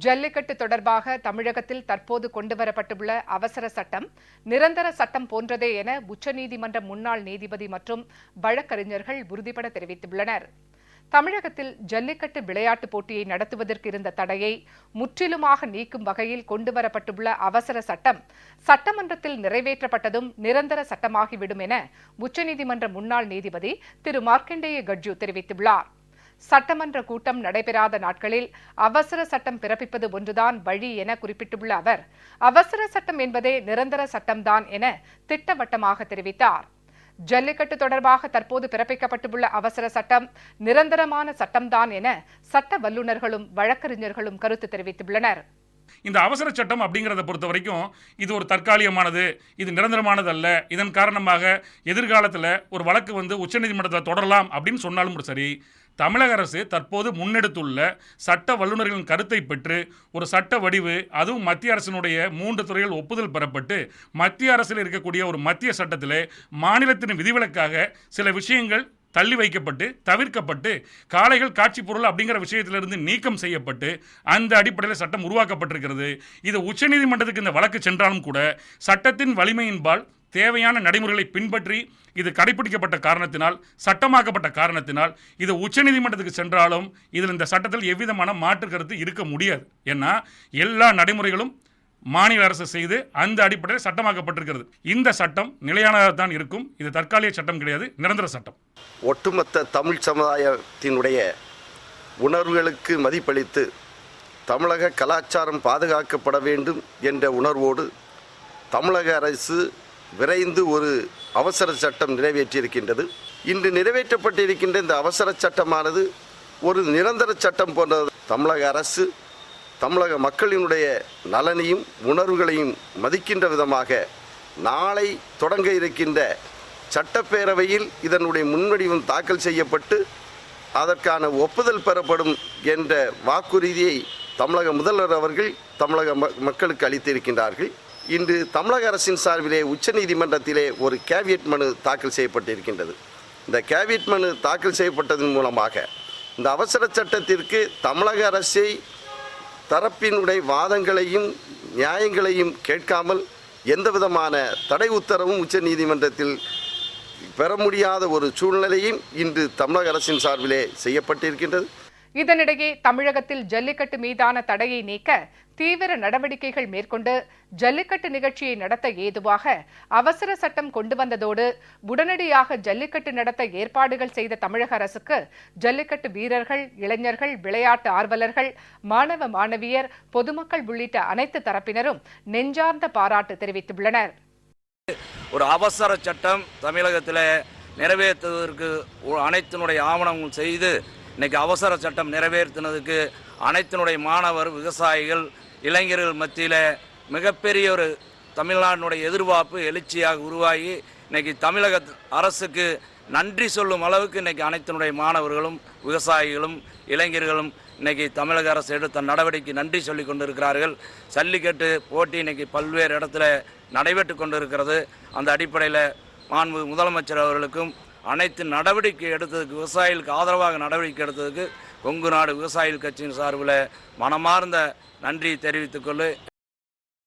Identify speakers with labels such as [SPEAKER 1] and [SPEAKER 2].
[SPEAKER 1] ஜல்லிக்கட்டு தொடர்பாக தமிழகத்தில் தற்போது கொண்டுவரப்பட்டுள்ள அவசர சட்டம் நிரந்தர சட்டம் போன்றதே என உச்சநீதிமன்ற முன்னாள் நீதிபதி மற்றும் வழக்கறிஞர்கள் உறுதிபட தெரிவித்துள்ளனர். தமிழகத்தில் ஜல்லிக்கட்டு விளையாட்டுப் போட்டியை நடத்துவதற்கு இருந்த தடையை முற்றிலுமாக நீக்கும் வகையில் கொண்டுவரப்பட்டுள்ள அவசர சட்டம் சட்டமன்றத்தில் நிறைவேற்றப்பட்டதும் நிரந்தர சட்டமாகிவிடும் என உச்சநீதிமன்ற முன்னாள் நீதிபதி திரு மார்க்கண்டேய கட்ஜு தெரிவித்துள்ளார். சட்டமன்ற கூட்டம் நடைபெறாத நாட்களில் அவசர சட்டம் பிறப்பிப்பது ஒன்றுதான் வழி என குறிப்பிட்டுள்ள அவர், அவசர சட்டம் என்பதே நிரந்தர சட்டம்தான் என திட்டவட்டமாக தெரிவித்தார். ஜல்லிக்கட்டு தொடர்பாக தற்போது பிறப்பிக்கப்பட்டுள்ள அவசர சட்டம் நிரந்தரமான சட்டம்தான் என சட்ட வல்லுநர்களும் வழக்கறிஞர்களும் கருத்து தெரிவித்துள்ளனர்.
[SPEAKER 2] இந்த அவசர சட்டம் அப்படிங்கிறத பொறுத்த வரைக்கும் இது ஒரு தற்காலிகமானது, இது நிரந்தரமானது அல்ல. இதன் காரணமாக எதிர்காலத்தில் ஒரு வழக்கு உச்சநீதிமன்றத்தில் தொடரலாம் அப்படின்னு சொன்னாலும் சரி, தமிழக அரசு தற்போது முன்னெடுத்துள்ள சட்ட வல்லுநர்களின் கருத்தை பெற்று ஒரு சட்ட வடிவு, அதுவும் மத்திய அரசினுடைய 3 துறைகள் ஒப்புதல் பெறப்பட்டு மத்திய அரசில் இருக்கக்கூடிய ஒரு மத்திய சட்டத்திலே மாநிலத்தின் விதிவிலக்காக சில விஷயங்கள் தள்ளி வைக்கப்பட்டு தவிர்க்கப்பட்டு காளைகள் காட்சி பொருள் அப்படிங்கிற விஷயத்திலிருந்து நீக்கம் செய்யப்பட்டு அந்த அடிப்படையில் சட்டம் உருவாக்கப்பட்டிருக்கிறது. இது உச்சநீதிமன்றத்துக்கு இந்த வழக்கு சென்றாலும் கூட சட்டத்தின் வலிமையின்பால் தேவையான நடைமுறைகளை பின்பற்றி இது கடைபிடிக்கப்பட்ட காரணத்தினால், சட்டமாக்கப்பட்ட காரணத்தினால் இது உச்சநீதிமன்றத்துக்கு சென்றாலும் இதில் இந்த சட்டத்தில் எவ்விதமான மாற்று கருத்து இருக்க முடியாது. ஏன்னா எல்லா நடைமுறைகளும் மாநில அரசு செய்து அந்த அடிப்படையில் சட்டமாக்கப்பட்டிருக்கிறது. இந்த சட்டம் நிலையானதான் இருக்கும். இது தற்காலிக சட்டம் கிடையாது, நிரந்தர சட்டம்.
[SPEAKER 3] ஒட்டுமொத்த தமிழ் சமுதாயத்தினுடைய உணர்வுகளுக்கு மதிப்பளித்து தமிழக கலாச்சாரம் பாதுகாக்கப்பட வேண்டும் என்ற உணர்வோடு தமிழக அரசு விரைந்து ஒரு அவசர சட்டம் நிறைவேற்றியிருக்கின்றது. இன்று நிறைவேற்றப்பட்டிருக்கின்ற இந்த அவசர சட்டமானது ஒரு நிரந்தர சட்டம் போன்றது. தமிழக அரசு தமிழக மக்களினுடைய நலனையும் உணர்வுகளையும் மதிக்கின்ற விதமாக நாளை தொடங்க இருக்கின்ற சட்டப்பேரவையில் இதனுடைய முன்வடிவம் தாக்கல் செய்யப்பட்டு அதற்கான ஒப்புதல் பெறப்படும் என்ற வாக்குறுதியை தமிழக முதல்வர் அவர்கள் தமிழக மக்களுக்கு அளித்திருக்கின்றார்கள். இன்று தமிழக அரசின் சார்பிலே உச்சநீதிமன்றத்திலே ஒரு கேவியட் மனு தாக்கல் செய்யப்பட்டிருக்கின்றது. இந்த கேவியட் மனு தாக்கல் செய்யப்பட்டதன் மூலமாக இந்த அவசர சட்டத்திற்கு தமிழக அரசை தரப்பினுடைய வாதங்களையும் நியாயங்களையும் கேட்காமல் எந்த விதமான தடை உத்தரவும் உச்சநீதிமன்றத்தில் பெற முடியாத ஒரு சூழ்நிலையும் இன்று தமிழக அரசின் சார்பிலே செய்யப்பட்டிருக்கின்றது.
[SPEAKER 1] இதனிடையே தமிழகத்தில் ஜல்லிக்கட்டு மீதான தடையை நீக்க தீவிர நடவடிக்கைகள் மேற்கொண்டு ஜல்லிக்கட்டு நிகழ்ச்சியை நடத்த ஏதுவாக அவசர சட்டம் கொண்டு வந்ததோடு உடனடியாக ஜல்லிக்கட்டு நடத்த ஏற்பாடுகள் செய்த தமிழக அரசுக்கு ஜல்லிக்கட்டு வீரர்கள், இளைஞர்கள், விளையாட்டு ஆர்வலர்கள், மாணவ மாணவியர், பொதுமக்கள் உள்ளிட்ட அனைத்து தரப்பினரும் நெஞ்சார்ந்த பாராட்டு தெரிவித்துள்ளனர்.
[SPEAKER 4] ஒரு அவசர சட்டம் தமிழகத்தில் நிறைவேற்றுவதற்கு அனைத்தினுடைய ஆவணங்கள் செய்து இன்னைக்கு அவசர சட்டம் நிறைவேற்றினதுக்கு அனைத்தினுடைய மாணவர், விவசாயிகள், இளைஞர்கள் மத்தியில் மிகப்பெரிய ஒரு தமிழ்நாட்டினுடைய எதிர்பார்ப்பு எழுச்சியாக உருவாகி இன்னைக்கு தமிழக அரசுக்கு நன்றி சொல்லும் அளவுக்கு இன்னைக்கு அனைத்தினுடைய மாணவர்களும், விவசாயிகளும், இளைஞர்களும் இன்னைக்கு தமிழக அரசு எடுத்த நடவடிக்கை நன்றி சொல்லி கொண்டிருக்கிறார்கள். ஜல்லிக்கட்டு போட்டி இன்னைக்கு பல்வேறு இடத்துல நடைபெற்று கொண்டிருக்கிறது. அந்த அடிப்படையில் மாண்பு முதலமைச்சர் அவர்களுக்கும் அனைத்து நடவடிக்கை எடுத்ததுக்கு, விவசாயிகளுக்கு ஆதரவாக நடவடிக்கை எடுத்ததுக்கு கொங்கு நாடு விவசாயிகள் கட்சியின் சார்பில் மனமார்ந்த நன்றி தெரிவித்துக் கொண்டு